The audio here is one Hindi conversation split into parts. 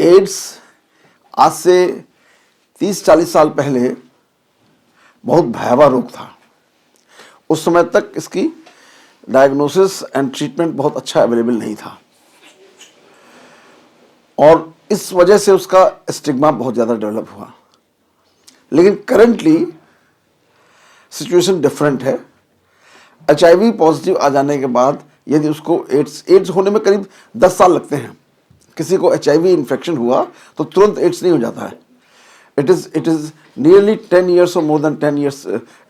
एड्स आज से 30-40 साल पहले बहुत भयावह रोग था। उस समय तक इसकी डायग्नोसिस एंड ट्रीटमेंट बहुत अच्छा अवेलेबल नहीं था और इस वजह से उसका स्टिग्मा बहुत ज़्यादा डेवलप हुआ। लेकिन करेंटली सिचुएशन डिफरेंट है। HIV पॉजिटिव आ जाने के बाद यदि उसको एड्स होने में करीब 10 साल लगते हैं। किसी को HIV इन्फेक्शन हुआ तो तुरंत एड्स नहीं हो जाता है। It is nearly 10 years or more than 10 years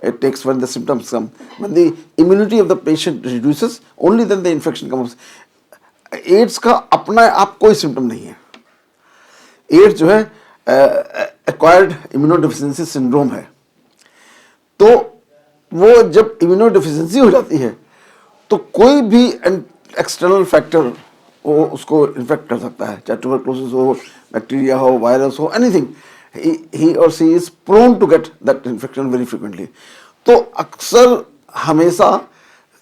it takes when the symptoms come. When the immunity of the patient reduces, only then the infection comes. AIDS का अपना आप कोई सिम्टम नहीं है। एड्स जो है एक्वायर्ड इम्यूनोडेफिशिएंसी सिंड्रोम है। तो वो जब इम्यूनोडेफिशिएंसी हो जाती है तो कोई भी एक्सटर्नल फैक्टर वो उसको इन्फेक्ट कर सकता है, चाहे ट्यूबरक्लोसिस हो, बैक्टीरिया हो, वायरस हो, anything. he or she is prone to get that infection very frequently. तो अक्सर हमेशा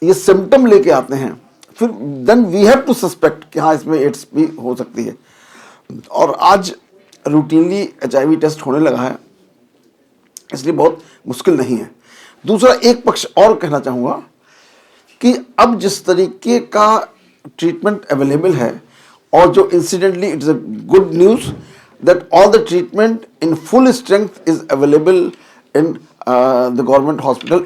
ये सिम्टम लेके आते हैं, फिर then we have to suspect कि हाँ इसमें एड्स भी हो सकती है। और आज रूटीनली HIV टेस्ट होने लगा है, इसलिए बहुत मुश्किल नहीं है। दूसरा एक पक्ष और कहना चाहूँगा कि अब जिस तरीके का ट्रीटमेंट अवेलेबल है और जो incidentally it's a good news that all the treatment in full strength is available in the government hospital।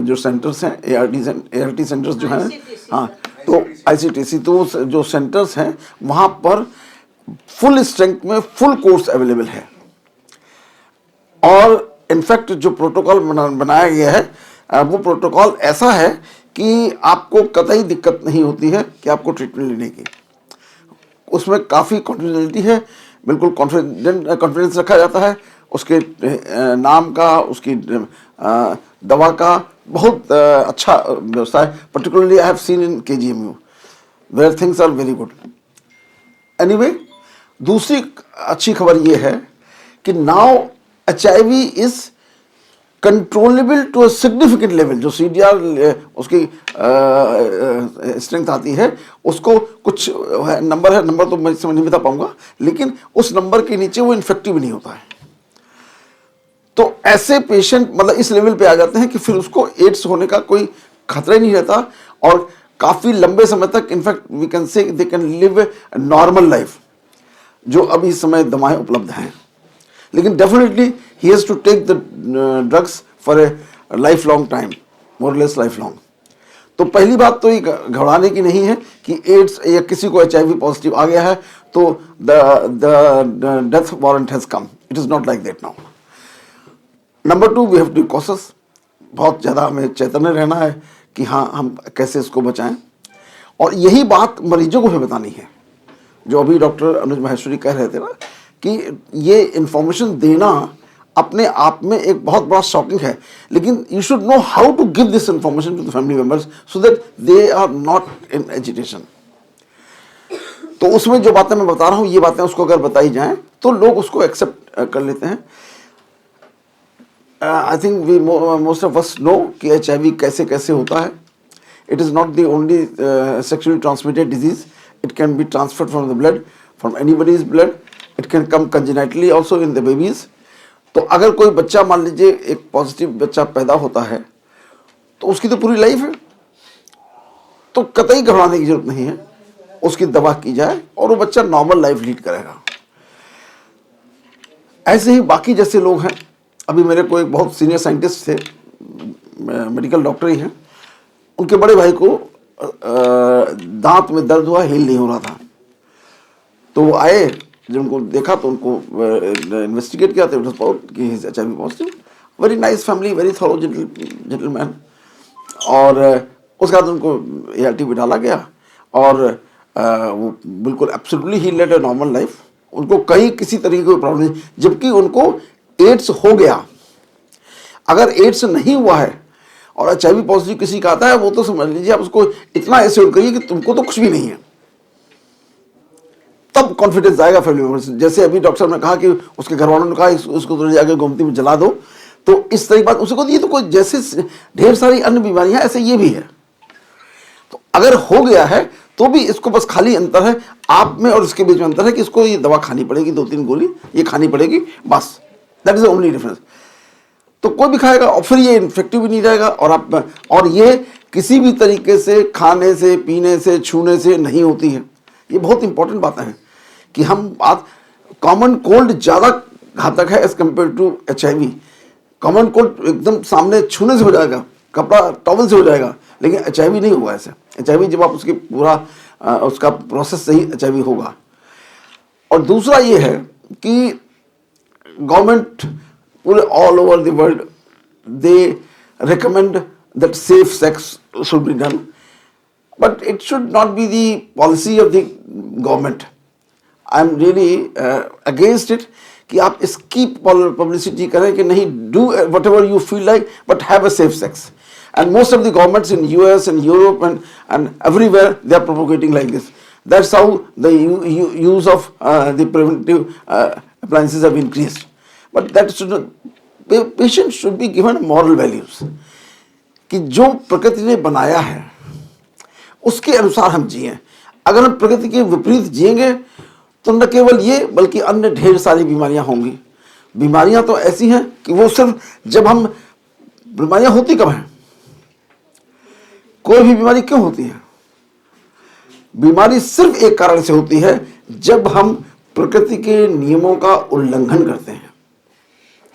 जो सेंटर्स हैं ART सेंटर्स जो हैं, हाँ तो ICTC, तो जो सेंटर्स हैं वहाँ पर फुल स्ट्रेंथ में फुल कोर्स अवेलेबल है। और इनफैक्ट जो प्रोटोकॉल बनाया गया है वो प्रोटोकॉल ऐसा है कि आपको कतई दिक्कत नहीं होती है कि आपको ट्रीटमेंट लेने की। उसमें काफ़ी कॉन्फिडेंशियलिटी है, बिल्कुल कॉन्फिडेंस रखा जाता है उसके नाम का, उसकी दवा का बहुत अच्छा व्यवस्था है। Particularly I have seen in KGMU where things are very good. Anyway, दूसरी अच्छी खबर ये है कि now HIV is controllable to a significant level. जो CDR उसकी स्ट्रेंथ आती है, उसको कुछ नंबर है, नंबर तो मैं समझ नहीं बता पाऊंगा, लेकिन उस नंबर के नीचे वो इन्फेक्टिव नहीं होता है। तो ऐसे पेशेंट मतलब इस लेवल पे आ जाते हैं कि फिर उसको एड्स होने का कोई खतरा ही नहीं रहता और काफ़ी लंबे समय तक in fact we can say they can live a normal life, जो अभी इस समय दवाएं उपलब्ध हैं। लेकिन definitely he has to take the drugs for a life long time, more less life long. तो पहली बात तो ये घबराने की नहीं है कि एड्स या किसी को HIV पॉजिटिव आ गया है तो the death warrant has come. It is not like that now. Number 2, we have to be cautious. बहुत ज़्यादा हमें चैतन्य रहना है कि हाँ हम कैसे इसको बचाएं। और यही बात मरीजों को भी बतानी है। जो अभी डॉक्टर अनुज माहेश्वरी कह रहे थे ना कि ये इन्फॉर्मेशन देना अपने आप में एक बहुत बड़ा शॉकिंग है, लेकिन you should know how to give this information to the family members so that they are not in agitation. तो उसमें जो बातें मैं बता रहा हूँ, ये बातें उसको अगर बताई जाएं तो लोग उसको एक्सेप्ट कर लेते हैं। I think we most of us know कि HIV कैसे कैसे होता है। It is not the only sexually transmitted disease. It can be transferred from the blood, from anybody's blood. It can come congenitally also in the babies. तो अगर कोई बच्चा, मान लीजिए एक पॉजिटिव बच्चा पैदा होता है तो उसकी तो पूरी लाइफ है, तो कतई घबराने की जरूरत नहीं है। उसकी दवा की जाए और वो बच्चा नॉर्मल लाइफ लीड करेगा। ऐसे ही बाकी जैसे लोग हैं, अभी मेरे को एक बहुत सीनियर साइंटिस्ट थे, मेडिकल डॉक्टर ही हैं, उनके बड़े भाई को दांत में दर्द हुआ, हील नहीं हो रहा था। तो वो आए, जब उनको देखा तो उनको इन्वेस्टिगेट किया तो कि HIV positive. Very nice family, very thorough gentleman. और उसके बाद उनको ART भी डाला गया और वो बिल्कुल एब्सोल्युटली ही लेड ए नॉर्मल लाइफ। उनको कहीं किसी तरीके की प्रॉब्लम नहीं, जबकि उनको एड्स हो गया। अगर एड्स नहीं हुआ है और HIV पॉजिटिव किसी का आता है, वो तो समझ लीजिए आप उसको इतना ऐसे करिए कि तुमको तो कुछ भी नहीं है, तब कॉन्फिडेंस आएगा फैमिली मेंबर्स। जैसे अभी डॉक्टर साहब ने कहा कि उसके घर वालों ने कहा उसको तो जाके गोमती में जला दो, तो इस तरह की बात उसको, ये तो कोई जैसे ढेर सारी अन्य बीमारियां ऐसे ये भी है। तो अगर हो गया है तो भी इसको बस खाली अंतर है आप में और इसके बीच में अंतर है कि इसको ये दवा खानी पड़ेगी, 2-3 गोली ये खानी पड़ेगी, बस that is the only difference. तो कोई भी खाएगा और फिर ये इन्फेक्टिव भी नहीं रहेगा, और ये किसी भी तरीके से खाने से, पीने से, छूने से नहीं होती है। ये बहुत इंपॉर्टेंट बातें हैं कि हम बात, कॉमन कोल्ड ज़्यादा घातक है as compare to HIV। Common cold एकदम सामने छूने से हो जाएगा, कपड़ा टॉवल से हो जाएगा, लेकिन HIV नहीं होगा ऐसे। HIV जब आप उसकी पूरा उसका प्रोसेस से ही HIV होगा। और दूसरा ये है कि गवर्नमेंट पूरे all over the world they recommend that safe sex should be done, but it should not be the policy of the government. I am really against it कि आप इसकी पब्लिसिटी करें कि नहीं, do what ever you feel like but have a safe sex. And most of the governments in US and Europe and everywhere, they are propagating like this. That's how the use of the preventive appliances have increased. But that should not, patients should be given moral values कि जो प्रकृति ने बनाया है उसके अनुसार हम जिए। अगर हम प्रकृति के विपरीत जिएंगे तो न केवल ये बल्कि अन्य ढेर सारी बीमारियां होंगी। बीमारियां तो ऐसी हैं कि वो सिर्फ जब हम, बीमारियां होती कब हैं? कोई भी बीमारी क्यों होती है? बीमारी सिर्फ एक कारण से होती है, जब हम प्रकृति के नियमों का उल्लंघन करते हैं।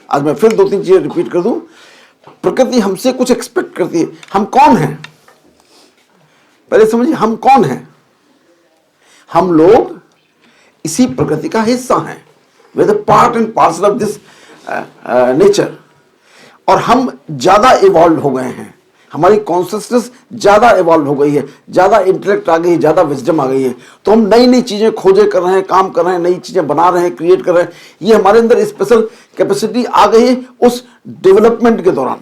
आज मैं फिर 2-3 चीजें रिपीट कर दूं। प्रकृति हमसे कुछ एक्सपेक्ट करती है। हम कौन हैं? पहले समझिए, हम कौन हैं? हम लोग इसी प्रकृति का हिस्सा हैं। We are the part and parcel of this nature. और हम ज्यादा इवॉल्व हो गए हैं, हमारी कॉन्शियसनेस ज़्यादा इवॉल्व हो गई है, ज़्यादा इंटेलेक्ट आ गई है, ज़्यादा विजडम आ गई है। तो हम नई नई चीज़ें खोजे कर रहे हैं, काम कर रहे हैं, नई चीज़ें बना रहे हैं, क्रिएट कर रहे हैं। ये हमारे अंदर स्पेशल कैपेसिटी आ गई है उस डेवलपमेंट के दौरान।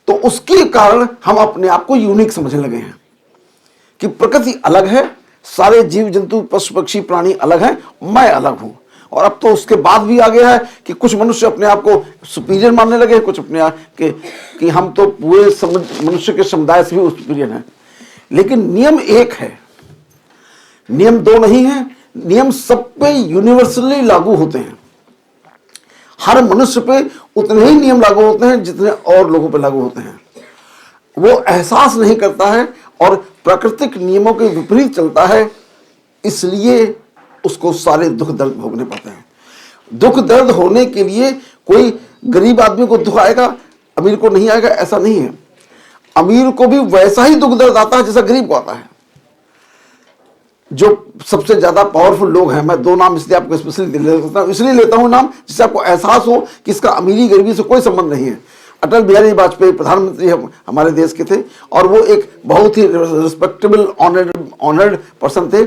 तो उसके कारण हम अपने आप को यूनिक समझने लगे हैं कि प्रकृति अलग है, सारे जीव जंतु पशु पक्षी प्राणी अलग हैं, मैं अलग हूँ। और अब तो उसके बाद भी आ गया है कि कुछ मनुष्य अपने आप को सुपीरियर मानने लगे, कुछ अपने आप के कि हम तो पूरे मनुष्य के समुदाय से भी सुपीरियर हैं। लेकिन नियम एक है, नियम दो नहीं है। नियम सब पे यूनिवर्सली लागू होते हैं। हर मनुष्य पे उतने ही नियम लागू होते हैं जितने और लोगों पे लागू होते हैं। वो एहसास नहीं करता है और प्राकृतिक नियमों के विपरीत चलता है, इसलिए उसको सारे दुख दर्द भोगने पड़ते हैं। दुख दर्द होने के लिए कोई गरीब आदमी को दुख आएगा, अमीर को नहीं आएगा, ऐसा नहीं है। अमीर को भी वैसा ही दुख दर्द आता है जैसा गरीब को आता है। जो सबसे ज्यादा पावरफुल लोग हैं, मैं 2 नाम इसलिए आपको स्पेशली लेता हूं, इसलिए लेता हूं नाम जिससे आपको एहसास हो कि इसका अमीरी गरीबी से कोई संबंध नहीं है। अटल बिहारी वाजपेयी प्रधानमंत्री हमारे देश के थे और वो एक बहुत ही रिस्पेक्टेबल ऑनर्ड पर्सन थे।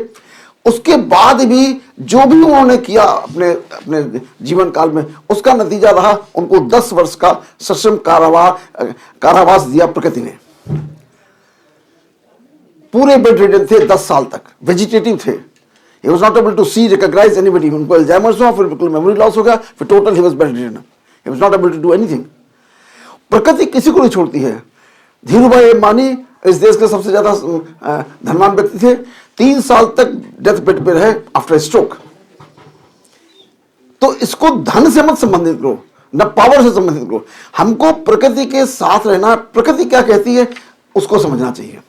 उसके बाद भी जो भी उन्होंने किया अपने अपने जीवन काल में, उसका नतीजा रहा उनको 10 वर्ष का सश्रम कारावास दिया प्रकृति ने। पूरे बेड रिडन थे 10 साल तक, वेजिटेटिव थे। He was not able to see, recognize anybody. उनको अल्जाइमर्स हुआ, फिर बिल्कुल मेमोरी लॉस हो गया, फिर total he was bed ridden. He was not able to do anything. प्रकृति किसी को नहीं छोड़ती है। धीरूभाई अंबानी इस देश के सबसे ज्यादा धनवान व्यक्ति थे, 3 साल तक डेथ बेड पे रहे आफ्टर स्ट्रोक। तो इसको धन से मत संबंधित करो, न पावर से संबंधित करो। हमको प्रकृति के साथ रहना, प्रकृति क्या कहती है उसको समझना चाहिए।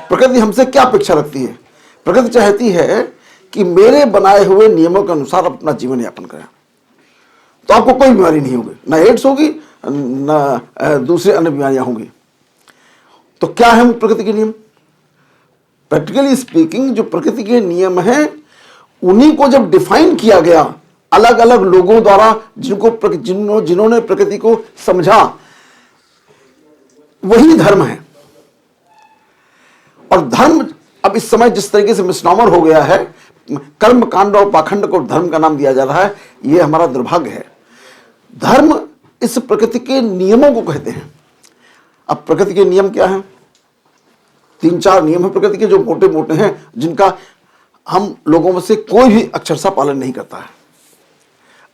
प्रकृति हमसे क्या अपेक्षा रखती है? प्रकृति चाहती है कि मेरे बनाए हुए नियमों के अनुसार अपना जीवन यापन करें, तो आपको कोई बीमारी नहीं होगी, ना एड्स होगी, ना दूसरे अन्य बीमारियां होंगी। तो क्या है प्रकृति के नियम? प्रैक्टिकली स्पीकिंग जो प्रकृति के नियम हैं उन्हीं को जब डिफाइन किया गया अलग अलग लोगों द्वारा, जिन्होंने प्रकृति को समझा, वही धर्म है। और धर्म अब इस समय जिस तरीके से मिसनॉमर हो गया है, कर्म कांड और पाखंड को धर्म का नाम दिया जा रहा है, यह हमारा दुर्भाग्य है। धर्म इस प्रकृति के नियमों को कहते हैं। अब प्रकृति के नियम क्या हैं? 3-4 नियम है प्रकृति के, जो मोटे मोटे हैं, जिनका हम लोगों में से कोई भी अक्षरशः पालन नहीं करता है।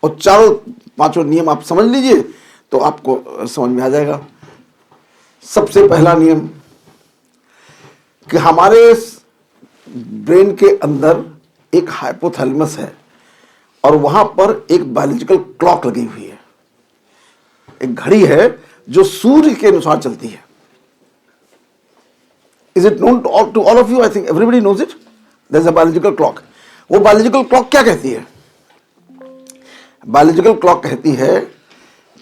और 4-5 नियम आप समझ लीजिए तो आपको समझ में आ जाएगा। सबसे पहला नियम कि हमारे ब्रेन के अंदर एक हाइपोथैलेमस है और वहां पर एक बायोलॉजिकल क्लॉक लगी हुई है, एक घड़ी है जो सूर्य के अनुसार चलती है। Is it known to all of you? I think everybody knows it. There is a biological clock. वो बायोलॉजिकल क्लॉक क्या कहती है? बायोलॉजिकल क्लॉक कहती है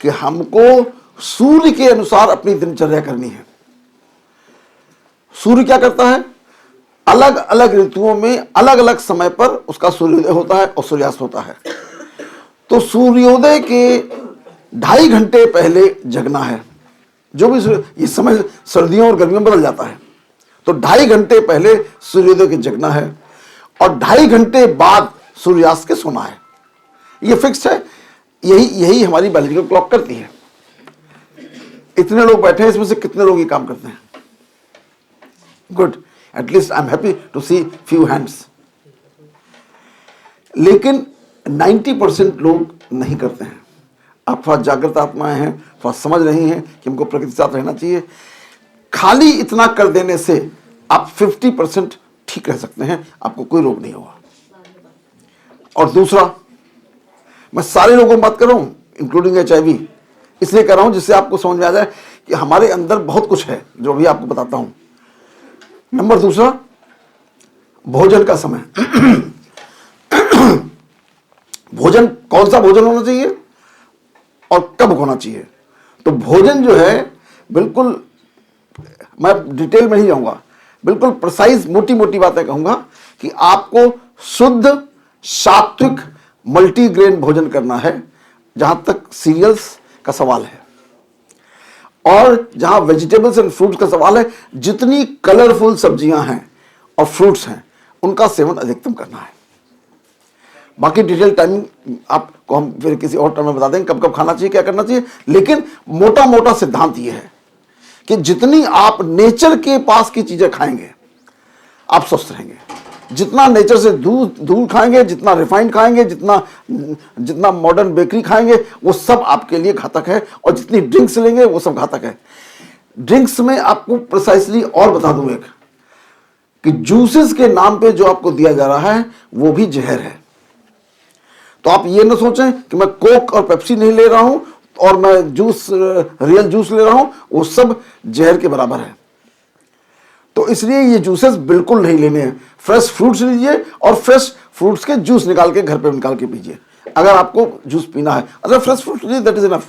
कि हमको सूर्य के अनुसार अपनी दिनचर्या करनी है। सूर्य क्या करता है? अलग अलग ऋतुओं में अलग अलग समय पर उसका सूर्योदय होता है और सूर्यास्त होता है। तो सूर्योदय के 2.5 घंटे पहले जगना है। जो भी इस समय सर्दियों और गर्मियों में बदल जाता है, तो 2.5 घंटे पहले सूर्योदय के जगना है और 2.5 घंटे बाद सूर्यास्त के सोना है। ये फिक्स है। यही हमारी बायोलॉजिकल क्लॉक करती है। इतने लोग बैठे हैं, इसमें से कितने लोग ये काम करते हैं? Good, at least I am happy to see few hands. लेकिन 90% लोग नहीं करते हैं। आप थोड़ा जागृत आत्माएं हैं, थोड़ा समझ रही हैं कि हमको प्रकृति के साथ रहना चाहिए। खाली इतना कर देने से आप 50% ठीक रह सकते हैं, आपको कोई रोग नहीं होगा। और दूसरा, मैं सारे लोगों की बात कर रहा हूं, इंक्लूडिंग HIV, इसलिए कर रहा हूं जिससे आपको समझ में आ जाए कि हमारे अंदर बहुत कुछ है जो अभी आपको बताता हूं। नंबर दूसरा, भोजन का समय। भोजन, कौन सा भोजन होना चाहिए और कब होना चाहिए? तो भोजन जो है, बिल्कुल मैं डिटेल में नहीं जाऊंगा, बिल्कुल प्रिसाइज मोटी मोटी बातें कहूंगा कि आपको शुद्ध सात्विक मल्टीग्रेन भोजन करना है, जहां तक सीरियल्स का सवाल है। और जहां वेजिटेबल्स एंड फ्रूट्स का सवाल है, जितनी कलरफुल सब्जियां हैं और फ्रूट्स हैं, उनका सेवन अधिकतम करना है। बाकी डिटेल टाइमिंग आपको हम फिर किसी और टाइम में बता देंगे, कब कब खाना चाहिए, क्या करना चाहिए। लेकिन मोटा मोटा सिद्धांत यह है कि जितनी आप नेचर के पास की चीजें खाएंगे, आप स्वस्थ रहेंगे। जितना नेचर से दूर खाएंगे, जितना रिफाइंड खाएंगे, जितना मॉडर्न बेकरी खाएंगे, वो सब आपके लिए घातक है। और जितनी ड्रिंक्स लेंगे, वो सब घातक है। ड्रिंक्स में आपको प्रिसाइसली और बता दूं एक, कि जूसेस के नाम पे जो आपको दिया जा रहा है, वो भी जहर है। तो आप ये ना सोचें कि मैं कोक और पेप्सी नहीं ले रहा हूं और मैं जूस, रियल जूस ले रहा हूं, वो सब जहर के बराबर है। तो इसलिए ये जूसेस बिल्कुल नहीं लेने हैं। फ्रेश फ्रूट्स लीजिए और फ्रेश फ्रूट्स के जूस निकाल के घर पे निकाल के पीजिए, अगर आपको जूस पीना है। अगर फ्रेश फ्रूट लीजिए, दैट इज इनफ।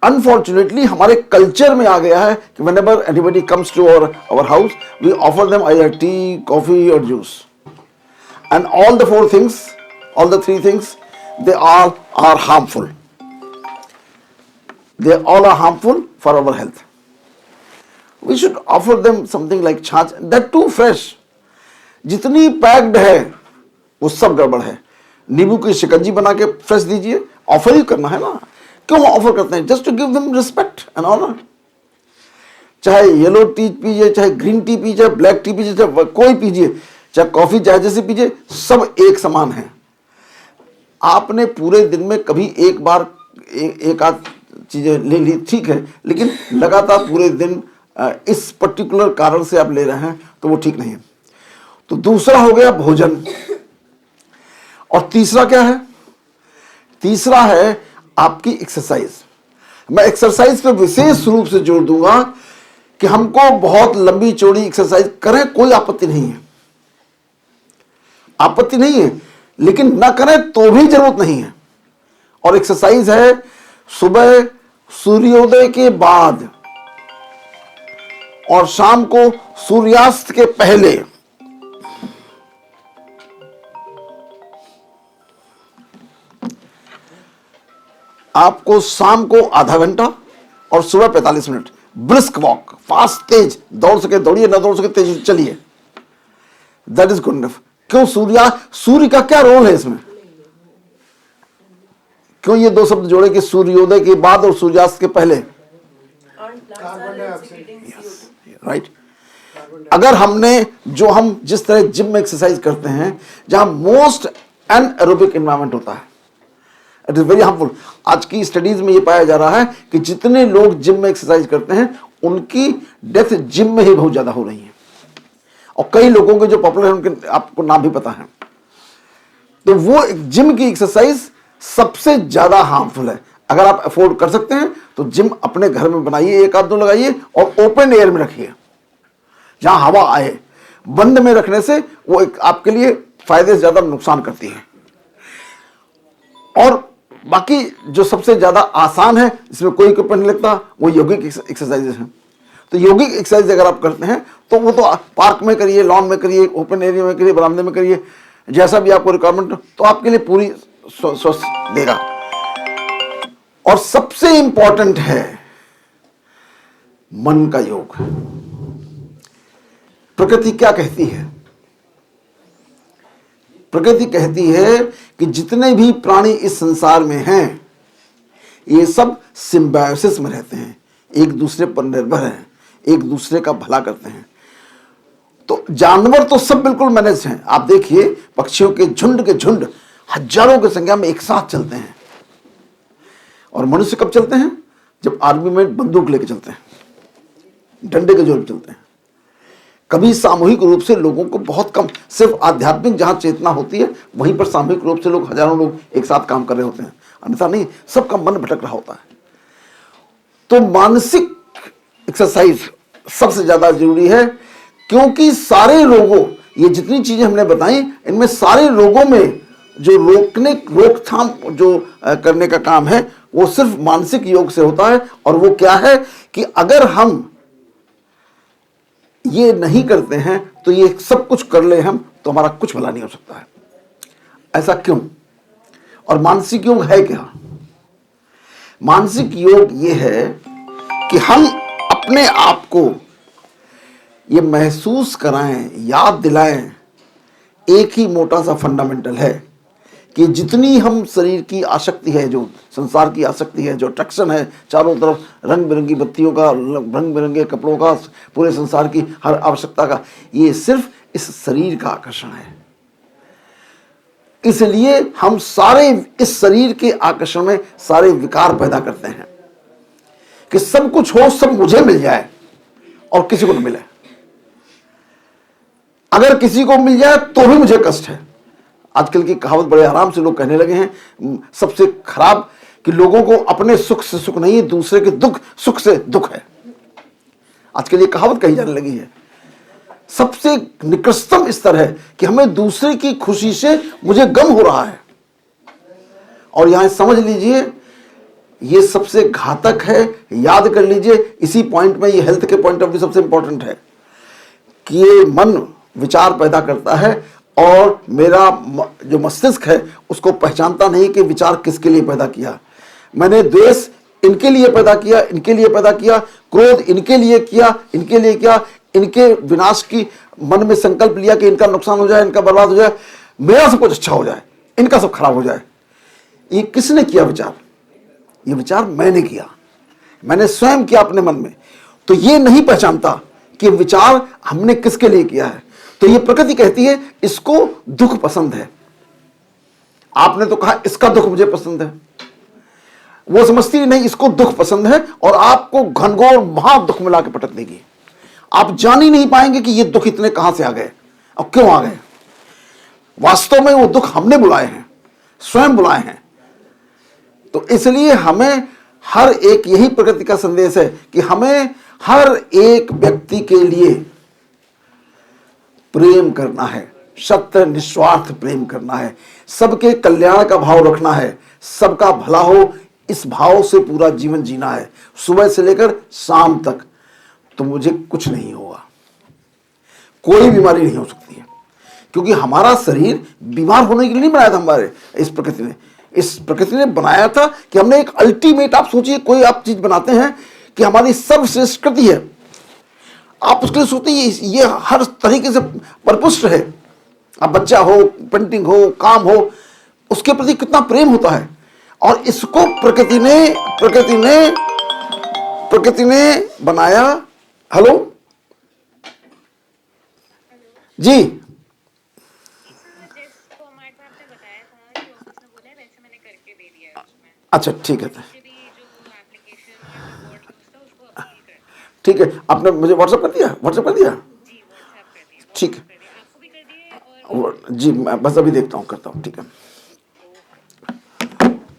अनफॉर्चुनेटली हमारे कल्चर में आ गया है कि whenever anybody comes to our house, we offer them either tea, coffee और juice. And all the 4 things, all the 3 things, they all are harmful. They all are harmful for our health. We should offer them something like छाछ, that too fresh. जितनी पैक्ड है वो सब गड़बड़ है। नींबू की शिकंजी बना के फ्रेश दीजिए, ऑफर ही करना है ना। क्यों ऑफर करते हैं? Just to give them respect and honour. चाहे येलो टी पीजिए, चाहे ग्रीन टी पीजिए, ब्लैक टी पीजिए, चाहे कोई पीजिए, चाहे कॉफी चाहे जैसे पीजिए, सब एक समान है। आपने पूरे दिन में कभी एक बार एक आध चीजें ले ली, ठीक है, लेकिन लगातार पूरे दिन इस पर्टिकुलर कारण से आप ले रहे हैं, तो वो ठीक नहीं है। तो दूसरा हो गया भोजन। और तीसरा क्या है? तीसरा है आपकी एक्सरसाइज। मैं एक्सरसाइज पे विशेष रूप से जोर दूंगा कि हमको बहुत लंबी चौड़ी एक्सरसाइज करें, कोई आपत्ति नहीं है, आपत्ति नहीं है, लेकिन ना करें तो भी जरूरत नहीं है। और एक्सरसाइज है सुबह सूर्योदय के बाद और शाम को सूर्यास्त के पहले। आपको शाम को आधा घंटा और सुबह 45 मिनट ब्रिस्क वॉक, फास्ट तेज, दौड़ सके दौड़िए, ना दौड़ सके तेज चलिए, दैट इज गुड इनफ। क्यों? सूर्य का क्या रोल है इसमें? क्यों ये 2 शब्द जोड़े कि सूर्योदय के बाद और सूर्यास्त के पहले? राइट। अगर हमने हम जिस तरह जिम में एक्सरसाइज करते हैं, जहां मोस्ट एनएरोबिक एनवायरनमेंट होता है, इट इज वेरी हार्मफुल। आज की स्टडीज में यह पाया जा रहा है कि जितने लोग जिम में एक्सरसाइज करते हैं, उनकी डेथ जिम में ही बहुत ज्यादा हो रही है। और कई लोगों के जो पॉपुलर हैं उनके आपको नाम भी पता है। तो वो जिम की एक्सरसाइज सबसे ज्यादा हार्मफुल है। अगर आप अफोर्ड कर सकते हैं तो जिम अपने घर में बनाइए, एक आध दो लगाइए और ओपन एयर में रखिए जहां हवा आए। बंद में रखने से वो एक आपके लिए फायदे से ज्यादा नुकसान करती है। और बाकी जो सबसे ज्यादा आसान है, इसमें कोई इक्विपमेंट नहीं लगता, वो योगिक एक्सरसाइजेस हैं। तो योगिक एक्सरसाइज अगर आप करते हैं तो वो तो पार्क में करिए, लॉन में करिए, ओपन एरिया में करिए, बरामदे में करिए, जैसा भी आपको रिक्वायरमेंट हो, तो आपके लिए पूरी स्वस्थ देगा। और सबसे इंपॉर्टेंट है मन का योग। प्रकृति क्या कहती है? प्रकृति कहती है कि जितने भी प्राणी इस संसार में हैं ये सब सिम्बायोसिस में रहते हैं, एक दूसरे पर निर्भर हैं, एक दूसरे का भला करते हैं। तो जानवर तो सब बिल्कुल मैनेज हैं। आप देखिए पक्षियों के झुंड हजारों की संख्या में एक साथ चलते हैं। और मनुष्य कब चलते हैं? जब आर्मी में बंदूक लेके चलते हैं, डंडे के जोर पे चलते हैं। कभी सामूहिक रूप से लोगों को बहुत कम, सिर्फ आध्यात्मिक जहां चेतना होती है वहीं पर सामूहिक रूप से लोग, हजारों लोग एक साथ काम कर रहे होते हैं, अन्यथा नहीं, सबका मन भटक रहा होता है। तो मानसिक एक्सरसाइज सबसे ज्यादा जरूरी है, क्योंकि सारे रोगों, ये जितनी चीजें हमने बताई, इनमें सारे रोगों में जो रोकथाम जो करने का काम है वो सिर्फ मानसिक योग से होता है। और वो क्या है कि अगर हम ये नहीं करते हैं तो ये सब कुछ कर ले हम, तो हमारा कुछ भला नहीं हो सकता है। ऐसा क्यों? और मानसिक योग है क्या? मानसिक योग ये है कि हम अपने आप को ये महसूस कराएं, याद दिलाएं, एक ही मोटा सा फंडामेंटल है कि जितनी हम शरीर की आसक्ति है, जो संसार की आसक्ति है, जो अट्रैक्शन है चारों तरफ, रंग बिरंगी बत्तियों का, रंग बिरंगे कपड़ों का, पूरे संसार की हर आवश्यकता का, ये सिर्फ इस शरीर का आकर्षण है। इसलिए हम सारे इस शरीर के आकर्षण में सारे विकार पैदा करते हैं कि सब कुछ हो, सब मुझे मिल जाए और किसी को न मिले। अगर किसी को मिल जाए तो भी मुझे कष्ट है। आजकल की कहावत बड़े आराम से लोग कहने लगे हैं, सबसे खराब कि लोगों को अपने सुख से सुख नहीं, दूसरे के दुख सुख से दुख है। आजकल ये कहावत कही जाने लगी है। सबसे निकृष्टतम स्तर है कि हमें दूसरे की खुशी से मुझे गम हो रहा है। और यहां समझ लीजिए ये सबसे घातक है, याद कर लीजिए। इसी पॉइंट में, ये हेल्थ के पॉइंट ऑफ व्यू सबसे इंपॉर्टेंट है कि ये मन विचार पैदा करता है और मेरा जो मस्तिष्क है उसको पहचानता नहीं कि विचार किसके लिए पैदा किया। मैंने द्वेष इनके लिए पैदा किया, इनके लिए पैदा किया, क्रोध इनके लिए किया, इनके लिए किया, इनके विनाश की मन में संकल्प लिया कि इनका नुकसान हो जाए, इनका बर्बाद हो जाए, मेरा सब कुछ अच्छा हो जाए, इनका सब खराब हो जाए। ये किसने किया विचार? ये विचार मैंने किया, मैंने स्वयं किया अपने मन में। तो ये नहीं पहचानता कि विचार हमने किसके लिए किया है। तो ये प्रकृति कहती है इसको दुख पसंद है। आपने तो कहा इसका दुख मुझे पसंद है, वो समझती नहीं इसको दुख पसंद है और आपको घनघोर महा दुख में लाके पटक देगी। आप जान ही नहीं पाएंगे कि ये दुख इतने कहां से आ गए और क्यों आ गए। वास्तव में वो दुख हमने बुलाए हैं, स्वयं बुलाए हैं। तो इसलिए हमें हर एक, यही प्रकृति का संदेश है कि हमें हर एक व्यक्ति के लिए प्रेम करना है, सत्य निस्वार्थ प्रेम करना है, सबके कल्याण का भाव रखना है, सबका भला हो, इस भाव से पूरा जीवन जीना है, सुबह से लेकर शाम तक। तो मुझे कुछ नहीं होगा, कोई बीमारी नहीं हो सकती है, क्योंकि हमारा शरीर बीमार होने के लिए नहीं बनाया था। हमारे इस प्रकृति ने बनाया था कि हमने एक अल्टीमेट, आप सोचिए कोई आप चीज बनाते हैं कि हमारी सर्वश्रेष्ठ कृति है, आप उसके लिए सोचते हैं ये हर तरीके से परिपुष्ट है। अब बच्चा हो, पेंटिंग हो, काम हो, उसके प्रति कितना प्रेम होता है। और इसको प्रकृति ने बनाया। हेलो जी, अच्छा ठीक है, ठीक है, आपने मुझे व्हाट्सएप कर दिया? ठीक है जी, मैं बस अभी देखता हूँ, करता हूँ, ठीक है।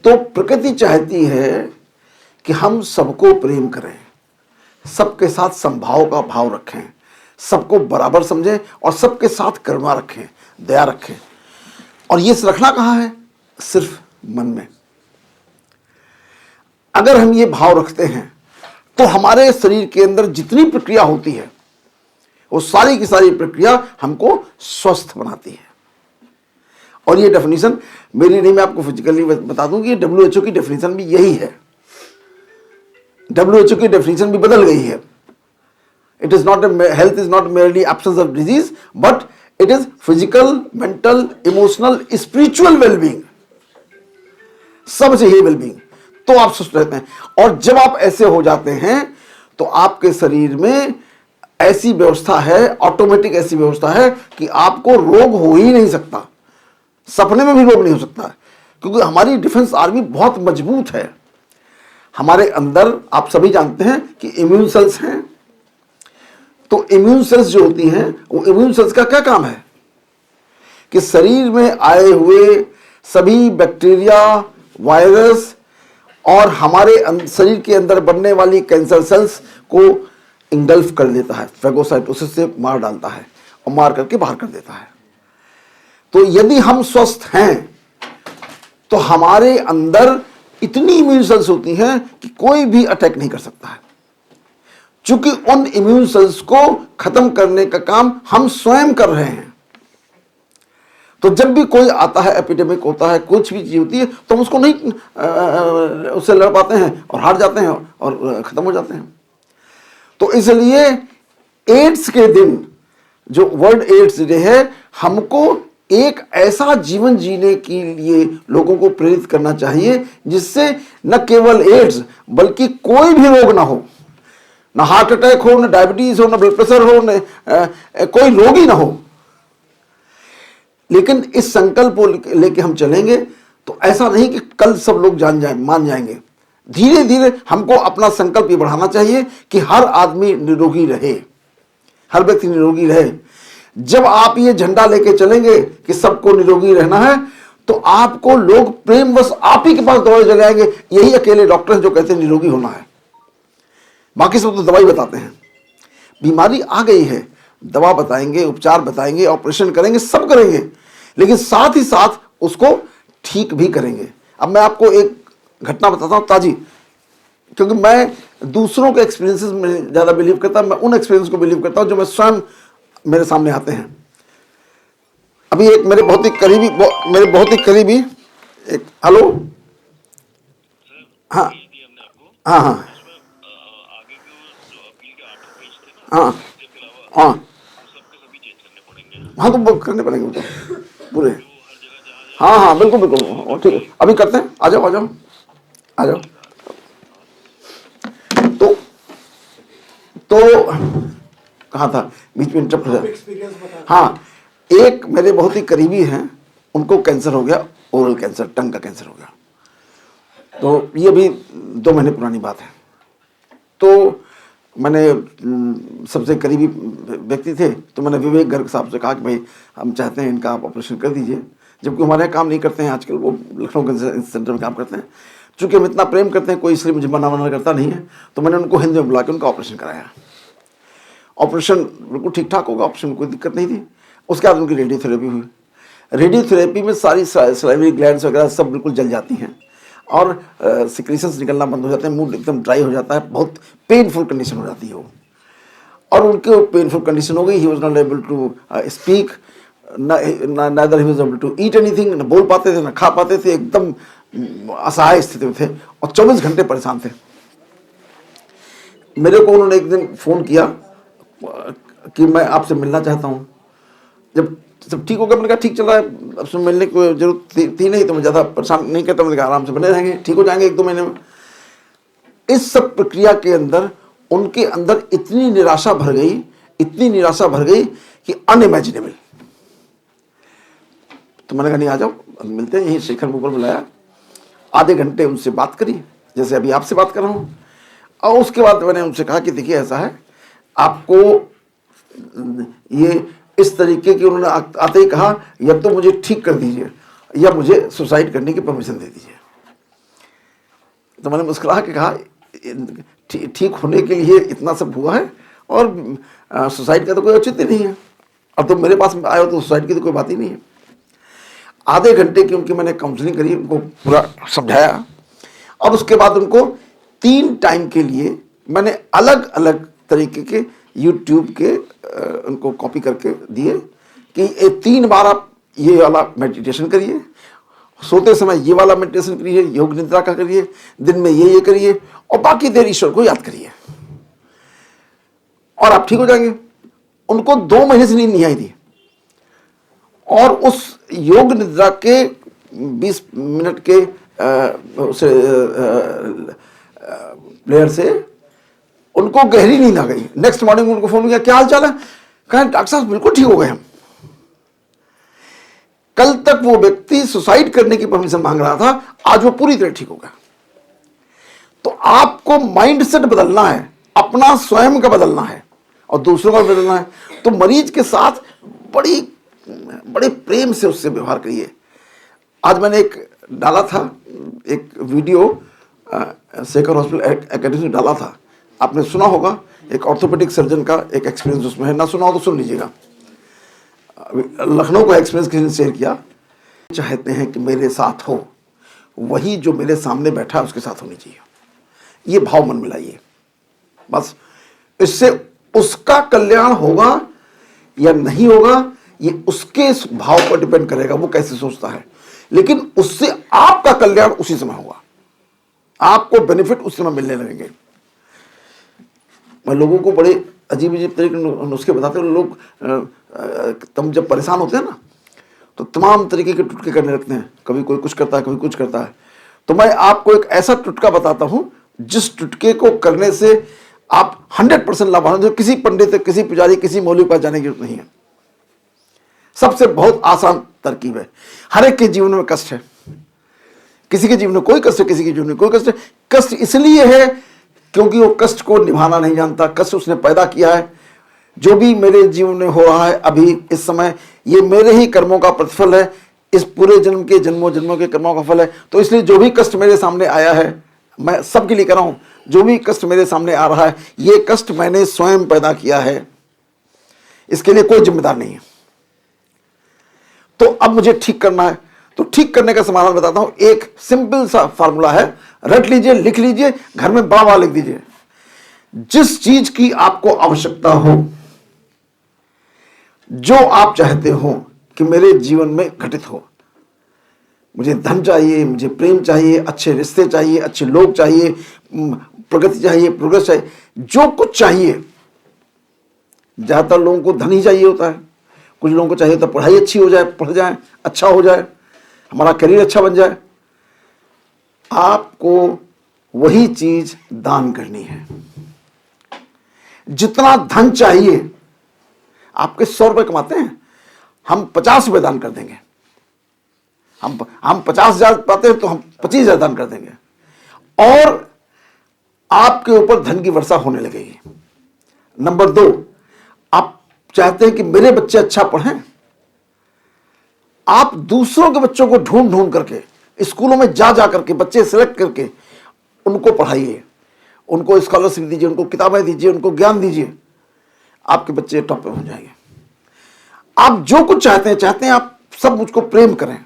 तो प्रकृति चाहती है कि हम सबको प्रेम करें, सबके साथ समभाव का भाव रखें, सबको बराबर समझें और सबके साथ करुणा रखें, दया रखें। और ये रखना कहाँ है? सिर्फ मन में। अगर हम ये भाव रखते हैं तो हमारे शरीर के अंदर जितनी प्रक्रिया होती है वो सारी की सारी प्रक्रिया हमको स्वस्थ बनाती है। और ये डेफिनेशन मेरी नहीं, मैं आपको फिजिकली बता दूं कि WHO की डेफिनेशन भी यही है। WHO की डेफिनेशन भी बदल गई है। It is not, health is not merely absence of disease, but it is physical, mental, emotional, spiritual wellbeing, सब चाहिए वेलबींग, तो आप स्वस्थ रहते हैं। और जब आप ऐसे हो जाते हैं तो आपके शरीर में ऐसी व्यवस्था है, ऑटोमेटिक ऐसी व्यवस्था है कि आपको रोग हो ही नहीं सकता, सपने में भी रोग नहीं हो सकता, क्योंकि हमारी डिफेंस आर्मी बहुत मजबूत है। हमारे अंदर आप सभी जानते हैं कि इम्यून सेल्स हैं। तो इम्यून सेल्स जो होती हैं, वो इम्यून सेल्स का क्या काम है कि शरीर में आए हुए सभी बैक्टीरिया, वायरस और हमारे शरीर के अंदर बनने वाली कैंसर सेल्स को इंगल्फ कर देता है, फेगोसाइटोसिस से मार डालता है और मार करके बाहर कर देता है। तो यदि हम स्वस्थ हैं तो हमारे अंदर इतनी इम्यून सेल्स होती हैं कि कोई भी अटैक नहीं कर सकता है, क्योंकि उन इम्यून सेल्स को खत्म करने का काम हम स्वयं कर रहे हैं। तो जब भी कोई आता है, एपिडेमिक होता है, कुछ भी चीज होती है, तो हम उसको नहीं उससे लड़ पाते हैं और हार जाते हैं और खत्म हो जाते हैं। तो इसलिए एड्स के दिन, जो वर्ल्ड एड्स डे है, हमको एक ऐसा जीवन जीने के लिए लोगों को प्रेरित करना चाहिए जिससे न केवल एड्स बल्कि कोई भी रोग ना हो, ना हार्ट अटैक हो, न डायबिटीज हो, न ब्लड प्रेशर हो, न कोई रोग ही ना हो। लेकिन इस संकल्प को लेके हम चलेंगे तो ऐसा नहीं कि कल सब लोग मान जाएंगे। धीरे धीरे हमको अपना संकल्प ये बढ़ाना चाहिए कि हर आदमी निरोगी रहे, हर व्यक्ति निरोगी रहे। जब आप ये झंडा लेके चलेंगे कि सबको निरोगी रहना है, तो आपको लोग प्रेमवश आप ही के पास दौड़े चले आएंगे। यही अकेले डॉक्टर जो कहते हैं निरोगी होना है, बाकी सब तो दवाई बताते हैं। बीमारी आ गई है, दवा बताएंगे, उपचार बताएंगे, ऑपरेशन करेंगे, सब करेंगे, लेकिन साथ ही साथ उसको ठीक भी करेंगे। अब मैं आपको एक घटना बताता हूं ताजी, क्योंकि मैं दूसरों के एक्सपीरियंसेस में ज्यादा बिलीव करता हूं, मैं उन एक्सपीरियंस को बिलीव करता हूं जो मैं स्वयं मेरे सामने आते हैं। अभी एक मेरे बहुत ही करीबी एक, हेलो, हाँ हाँ हाँ हाँ हाँ हाँ, तो करने पड़ेंगे वो तो पूरे। हाँ हाँ बिल्कुल बिल्कुल, ठीक है, अभी करते हैं, आ जाओ आ जाओ आ जाओ। तो कहाँ था, बीच में इंटरप्ट हो जाए। हाँ, एक मेरे बहुत ही करीबी हैं, उनको कैंसर हो गया, ओरल कैंसर, टंग का कैंसर हो गया। तो ये भी 2 महीने पुरानी बात है। तो मैंने सबसे करीबी व्यक्ति थे, तो मैंने विवेक गर्ग साहब से कहा कि भाई हम चाहते हैं इनका आप ऑपरेशन कर दीजिए, जबकि हमारे यहाँ काम नहीं करते हैं आजकल, वो लखनऊ कैंसर सेंटर में काम करते हैं। चूँकि हम इतना प्रेम करते हैं, कोई इसलिए मुझे मना करता नहीं है, तो मैंने उनको हिंदी में बुला के उनका ऑपरेशन कराया। ऑपरेशन बिल्कुल ठीक ठाक होगा, ऑपरेशन कोई दिक्कत नहीं थी। उसके बाद उनकी रेडियोथेरेपी हुई। रेडियोथेरेपी में सारी सलाइवरी ग्लैंड्स वगैरह सब बिल्कुल जल जाती हैं और सिक्रीशंस निकलना बंद हो जाते हैं, मुंह एकदम ड्राई हो जाता है, बहुत पेनफुल कंडीशन हो जाती है वो। और उनके पेनफुल कंडीशन हो गई, he was not able to speak, neither he was able to eat anything, न बोल पाते थे, न खा पाते थे, एकदम असहाय स्थिति में थे और 24 घंटे परेशान थे। मेरे को उन्होंने एक दिन फोन किया कि मैं आपसे मिलना चाहता हूँ। जब सब ठीक हो गया, मैंने कहा ठीक चल रहा है, अब से मिलने की जरूरत थी नहीं, तो मैं ज़्यादा परेशान नहीं करता, मैंने कहा आराम से बने रहेंगे, ठीक हो जाएंगे 1-2 महीने में। इस सब प्रक्रिया के अंदर उनके अंदर इतनी निराशा भर गई कि अनइमेजिनेबल। तो मैंने कहा नहीं, आ जाओ मिलते हैं, यही शेखर ऊपर बुलाया, आधे घंटे उनसे बात करी, जैसे अभी आपसे बात कर रहा हूँ। और उसके बाद मैंने उनसे कहा कि देखिए ऐसा है, आपको ये इस तरीके की उन्होंने आते ही कहा, या तो मुझे ठीक कर दीजिए या मुझे सुसाइड करने की परमिशन दे दीजिए। तो मैंने मुस्कुरा के कहा, ठीक होने के लिए इतना सब हुआ है और सुसाइड का तो कोई औचित्य नहीं है, अब तो मेरे पास आए हो तो सुसाइड की तो कोई बात ही नहीं है। आधे घंटे की उनकी मैंने काउंसलिंग करी, उनको पूरा समझाया और उसके बाद उनको 3 टाइम के लिए मैंने अलग अलग तरीके के यूट्यूब के उनको कॉपी करके दिए कि 3 बार आप ये वाला मेडिटेशन करिए, सोते समय ये वाला मेडिटेशन करिए, योग निद्रा का करिए, दिन में ये करिए और बाकी देर ईश्वर को याद करिए और आप ठीक हो जाएंगे। उनको 2 महीने से नींद नहीं आई थी और उस योग निद्रा के 20 मिनट के प्लेयर से उनको गहरी नींद आ गई। नेक्स्ट मॉर्निंग उनको फोन किया, क्या हाल चाल है? कहा डॉक्टर साहब बिल्कुल ठीक हो गए हम। कल तक वो व्यक्ति सुसाइड करने की परमिशन मांग रहा था, आज वो पूरी तरह ठीक हो गया। तो आपको माइंडसेट बदलना है, अपना स्वयं का बदलना है और दूसरों का बदलना है। तो मरीज के साथ बड़े प्रेम से उससे व्यवहार करिए। आज मैंने एक डाला था, एक वीडियो शेखर हॉस्पिटल एकेडमी में डाला था, आपने सुना होगा, एक ऑर्थोपेडिक सर्जन का एक एक्सपीरियंस उसमें है, ना सुना हो तो सुन लीजिएगा। लखनऊ का एक्सपीरियंस किसी ने शेयर किया। चाहते हैं कि मेरे साथ हो, वही जो मेरे सामने बैठा है उसके साथ होनी चाहिए। ये भाव मन में लाइए, बस इससे उसका कल्याण होगा या नहीं होगा ये उसके भाव पर डिपेंड करेगा, वो कैसे सोचता है, लेकिन उससे आपका कल्याण उसी समय होगा, आपको बेनिफिट उस समय मिलने लगेंगे। मैं लोगों को बड़े अजीब अजीब तरीके नुस्खे बताते हैं। लोग तुम जब परेशान होते हैं ना तो तमाम तरीके के टुटके करने लगते हैं, कभी कोई कुछ करता है, कभी कुछ करता है। तो मैं आपको एक ऐसा टुटका बताता हूं जिस टुटके को करने से आप 100% लाभान्वित हो। किसी पंडित, किसी पुजारी, किसी मौलवी के पास जाने की जरूरत नहीं है। सबसे बहुत आसान तरकीब है। हर एक के जीवन में कष्ट है, किसी के जीवन में कोई कष्ट है, किसी के जीवन में कोई कष्ट है। कष्ट इसलिए है क्योंकि वो कष्ट को निभाना नहीं जानता, कष्ट उसने पैदा किया है। जो भी मेरे जीवन में हो रहा है अभी इस समय, ये मेरे ही कर्मों का प्रतिफल है, इस पूरे जन्म के जन्मों जन्मों के कर्मों का फल है। तो इसलिए जो भी कष्ट मेरे सामने आया है, मैं सबके लिए कर रहा हूं, जो भी कष्ट मेरे सामने आ रहा है ये कष्ट मैंने स्वयं पैदा किया है, इसके लिए कोई जिम्मेदार नहीं है। तो अब मुझे ठीक करना है, तो ठीक करने का समाधान बताता हूं। एक सिंपल सा फार्मूला है, रट लीजिए, लिख लीजिए, घर में बड़ा लिख दीजिए। जिस चीज की आपको आवश्यकता हो, जो आप चाहते हो कि मेरे जीवन में घटित हो, मुझे धन चाहिए, मुझे प्रेम चाहिए, अच्छे रिश्ते चाहिए, अच्छे लोग चाहिए, प्रगति चाहिए, प्रोग्रेस चाहिए, जो कुछ चाहिए। ज्यादातर लोगों को धन ही चाहिए होता है, कुछ लोगों को चाहिए होता है पढ़ाई अच्छी हो जाए, पढ़ जाए, अच्छा हो जाए, हमारा करियर अच्छा बन जाए। आपको वही चीज दान करनी है। जितना धन चाहिए, आपके 100 रुपए कमाते हैं, हम 50 रुपए दान कर देंगे। हम 50,000 पाते हैं तो हम 25,000 दान कर देंगे और आपके ऊपर धन की वर्षा होने लगेगी। नंबर 2, आप चाहते हैं कि मेरे बच्चे अच्छा पढ़ें, आप दूसरों के बच्चों को ढूंढ ढूंढ करके, स्कूलों में जा जा करके बच्चे सिलेक्ट करके उनको पढ़ाइए, उनको स्कॉलरशिप दीजिए, उनको किताबें दीजिए, उनको ज्ञान दीजिए, आपके बच्चे टॉप पे हो जाएंगे। आप जो कुछ चाहते हैं आप सब मुझको प्रेम करें,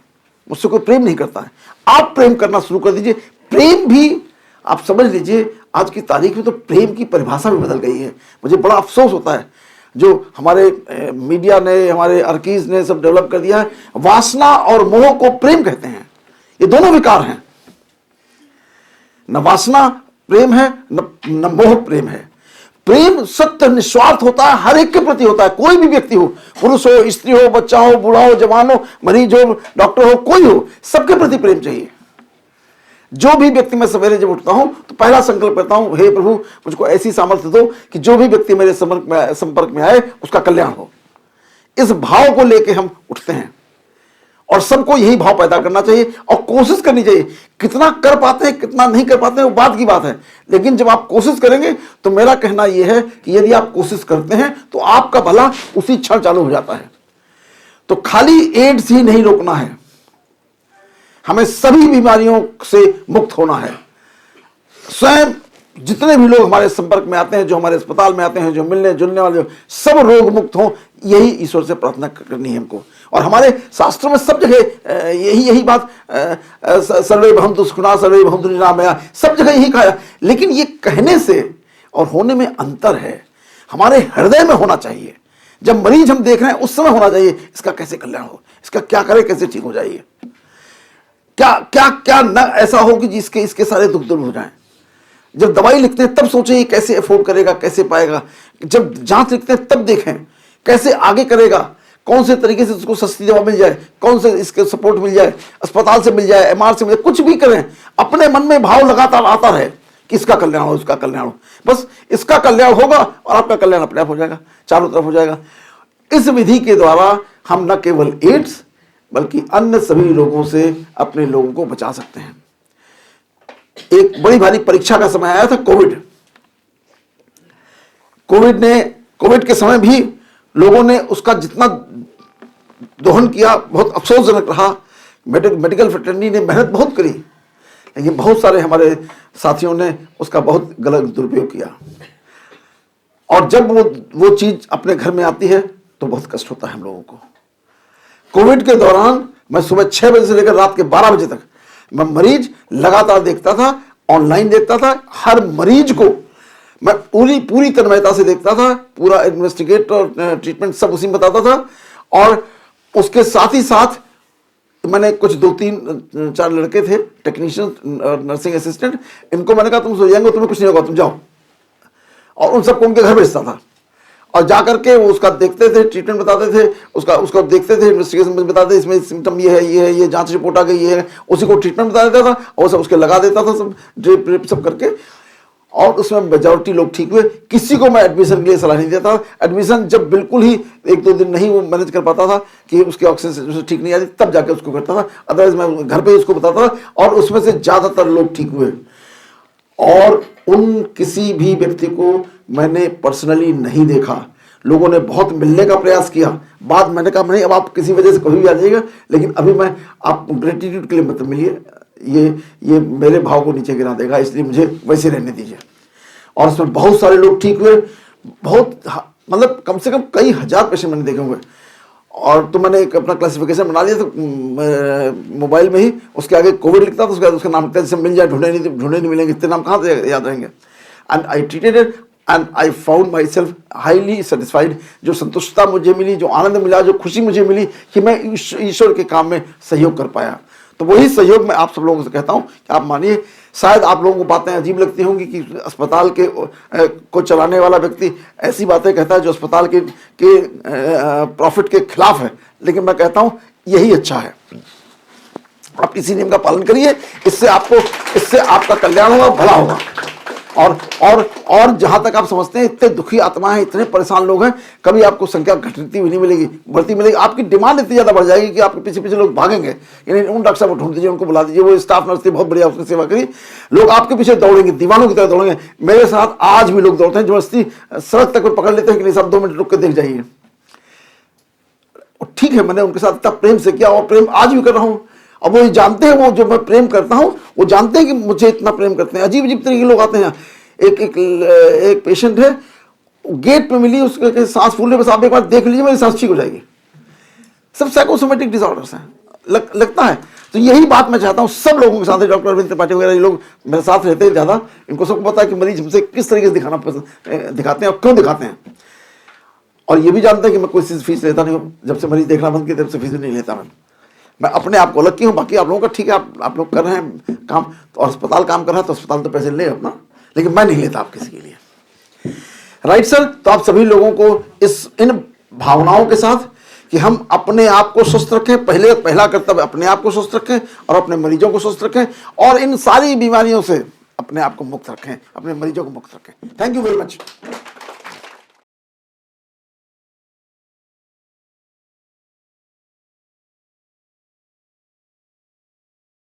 मुझसे कोई प्रेम नहीं करता है, आप प्रेम करना शुरू कर दीजिए। प्रेम भी आप समझ लीजिए, आज की तारीख में तो प्रेम की परिभाषा भी बदल गई है। मुझे बड़ा अफसोस होता है जो हमारे मीडिया ने, हमारे अर्कीज ने सब डेवलप कर दिया है। वासना और मोह को प्रेम कहते हैं, ये दोनों विकार हैं। न वासना प्रेम है, न मोह प्रेम है। प्रेम सत्य निस्वार्थ होता है, हर एक के प्रति होता है। कोई भी व्यक्ति हो, पुरुष हो, स्त्री हो, बच्चा हो, बूढ़ा हो, जवान हो, मरीज हो, डॉक्टर हो, कोई हो, सबके प्रति प्रेम चाहिए। जो भी व्यक्ति, मैं सवेरे जब उठता हूं तो पहला संकल्प करता हूं, हे प्रभु मुझको ऐसी सामर्थ्य दो कि जो भी व्यक्ति मेरे संपर्क में आए उसका कल्याण हो। इस भाव को लेकर हम उठते हैं और सबको यही भाव पैदा करना चाहिए और कोशिश करनी चाहिए। कितना कर पाते हैं कितना नहीं कर पाते हैं वो बात की बात है, लेकिन जब आप कोशिश करेंगे तो मेरा कहना यह है कि यदि आप कोशिश करते हैं तो आपका भला उसी क्षण चालू हो जाता है। तो खाली एड्स ही नहीं रोकना है, हमें सभी बीमारियों से मुक्त होना है। स्वयं जितने भी लोग हमारे संपर्क में आते हैं, जो हमारे अस्पताल में आते हैं, जो मिलने जुलने वाले, सब रोग मुक्त हों, यही ईश्वर से प्रार्थना करनी है हमको। और हमारे शास्त्रों में सब जगह यही बात, सर्वे भवन्तु सुखिनः सर्वे भवन्तु निरामया, सब जगह यही कहा। लेकिन ये कहने से और होने में अंतर है। हमारे हृदय में होना चाहिए। जब मरीज हम देख रहे हैं उस समय होना चाहिए इसका कैसे कल्याण हो, इसका क्या करे, कैसे ठीक हो जाइए, क्या क्या क्या न ऐसा हो कि जिसके इसके सारे दुख दूर हो जाएं। जब दवाई लिखते हैं तब सोचें ये कैसे अफोर्ड करेगा, कैसे पाएगा। जब जांच लिखते हैं तब देखें कैसे आगे करेगा, कौन से तरीके से उसको सस्ती दवा मिल जाए, कौन से इसके सपोर्ट मिल जाए, अस्पताल से मिल जाए, एमआर से मिल जाए, कुछ भी करें। अपने मन में भाव लगातार आता रहे कि इसका कल्याण हो, इसका कल्याण हो, बस इसका कल्याण होगा और आपका कल्याण अपने आप हो जाएगा, चारों तरफ हो जाएगा। इस विधि के द्वारा हम न केवल एड्स बल्कि अन्य सभी रोगों से अपने लोगों को बचा सकते हैं। एक बड़ी भारी परीक्षा का समय आया था, कोविड के समय भी लोगों ने उसका जितना दोहन किया बहुत अफसोसजनक रहा। मेडिकल फ्रेटर्निटी ने मेहनत बहुत करी, लेकिन बहुत सारे हमारे साथियों ने उसका बहुत गलत दुरुपयोग किया। और जब वो चीज अपने घर में आती है तो बहुत कष्ट होता है हम लोगों को। कोविड के दौरान मैं सुबह 6 बजे से लेकर रात के 12 बजे तक मैं मरीज लगातार देखता था, ऑनलाइन देखता था। हर मरीज को मैं पूरी तन्मयता से देखता था, पूरा इन्वेस्टिगेट और ट्रीटमेंट सब उसी में बताता था। और उसके साथ ही साथ मैंने कुछ 2-3-4 लड़के थे टेक्नीशियन और नर्सिंग असिस्टेंट, इनको मैंने कहा तुम सो जाएंगे, तुम्हें कुछ नहीं होगा, तुम जाओ। और उन सबको उनके घर भेजता था और जा करके वो उसका देखते थे, ट्रीटमेंट बताते थे, उसको देखते थे, इन्वेस्टिगेशन बताते थे, इसमें सिम्टम ये है, ये जांच रिपोर्ट आ गई, ये है, उसी को ट्रीटमेंट बता देता था और सब उसके लगा देता था, सब ड्रिप सब करके। और उसमें मेजॉरिटी लोग ठीक हुए। किसी को मैं एडमिशन के लिए सलाह नहीं देता। एडमिशन जब बिल्कुल ही 1-2 दिन नहीं वो मैनेज कर पाता था कि उसकी ऑक्सीजन ठीक नहीं आ रही, तब जाके उसको करता था, अदरवाइज मैं घर पे ही उसको बताता था। और उसमें से ज़्यादातर लोग ठीक हुए। और उन किसी भी व्यक्ति को मैंने पर्सनली नहीं देखा। लोगों ने बहुत मिलने का प्रयास किया, बाद मैंने कहा नहीं, अब आप किसी वजह से कभी भी आ जाइएगा, लेकिन अभी मैं आप ग्रेटिट्यूड के लिए मत मिलिए, ये मेरे भाव को नीचे गिरा देगा, इसलिए मुझे वैसे रहने दीजिए। और उसमें बहुत सारे लोग ठीक हुए, बहुत मतलब कम से कम कई हजार पेशेंट मैंने देखे हुए। और तो मैंने एक अपना क्लासिफिकेशन बना लिया था मोबाइल में ही, उसके आगे कोविड लिखता था, उसके बाद उसका नाम लिखता, जैसे मिल जाए, ढूंढे नहीं मिलेंगे, इतने नाम कहाँ से याद रहेंगे। And I treated it and I found my self highly satisfied. जो संतुष्टता मुझे मिली, जो आनंद मिला, जो खुशी मुझे मिली कि मैं ईश्वर के काम में सहयोग कर पाया। तो वही सहयोग मैं आप सब लोगों से कहता हूँ कि आप मानिए। शायद आप लोगों को बातें अजीब लगती होंगी कि अस्पताल को चलाने वाला व्यक्ति ऐसी बातें कहता है जो अस्पताल के प्रॉफिट के खिलाफ है, लेकिन मैं कहता हूँ यही अच्छा है। आप इसी नियम का पालन करिए, इससे आपका कल्याण होगा, भला होगा। और जहां तक आप समझते हैं इतने दुखी आत्मा है, इतने परेशान लोग हैं, कभी आपको संख्या घटती हुई नहीं मिलेगी, बढ़ती मिलेगी। आपकी डिमांड इतनी ज्यादा बढ़ जाएगी कि आपके पीछे पीछे लोग भागेंगे। यानी उन डॉक्टर साहब को ढूंढ दीजिए, उनको बुला दीजिए, वो स्टाफ नर्स थी, बहुत बढ़िया उसकी सेवा करी, लोग आपके पीछे दौड़ेंगे, दीवानों की तरह दौड़ेंगे। मेरे साथ आज भी लोग दौड़ते हैं, जबरदस्ती सड़क तक पकड़ लेते हैं कि नहीं साहब 2 मिनट रुक के देख जाइए। ठीक है, मैंने उनके साथ इतना प्रेम से किया और प्रेम आज भी कर रहा हूं। अब वो जानते हैं, वो जो मैं प्रेम करता हूं वो जानते हैं कि मुझे इतना प्रेम करते हैं। अजीब अजीब तरह के लोग आते हैं। एक पेशेंट है, गेट पे मिली, उसके सांस फूलने, बस आप एक बार देख लीजिए मेरी सांस ठीक हो जाएगी। सब साइकोसोमेटिक डिसऑर्डर्स हैं, लगता है। तो यही बात मैं चाहता हूं सब लोगों के साथ, डॉक्टर अरविंद त्रिपाठी वगैरह ये लोग मेरे साथ रहते हैं ज्यादा, इनको सबको पता है कि मरीज हमसे किस तरीके से दिखाते हैं और क्यों दिखाते हैं। और ये भी जानते हैं कि मैं कोई फीस लेता नहीं हूँ। जब से मरीज देखना बंद किया तब से फीस नहीं लेता मैं अपने आप को अलग की हूँ। बाकी आप लोगों का ठीक है, आप लोग कर रहे हैं काम, तो अस्पताल काम कर रहा है तो अस्पताल तो पैसे ले अपना, लेकिन मैं नहीं लेता आप किसी के लिए। Right sir. तो आप सभी लोगों को इन भावनाओं के साथ कि हम अपने आप को स्वस्थ रखें, पहला कर्तव्य अपने आप को स्वस्थ रखें और अपने मरीजों को स्वस्थ रखें, और इन सारी बीमारियों से अपने आप को मुक्त रखें, अपने मरीजों को मुक्त रखें। Thank you very much.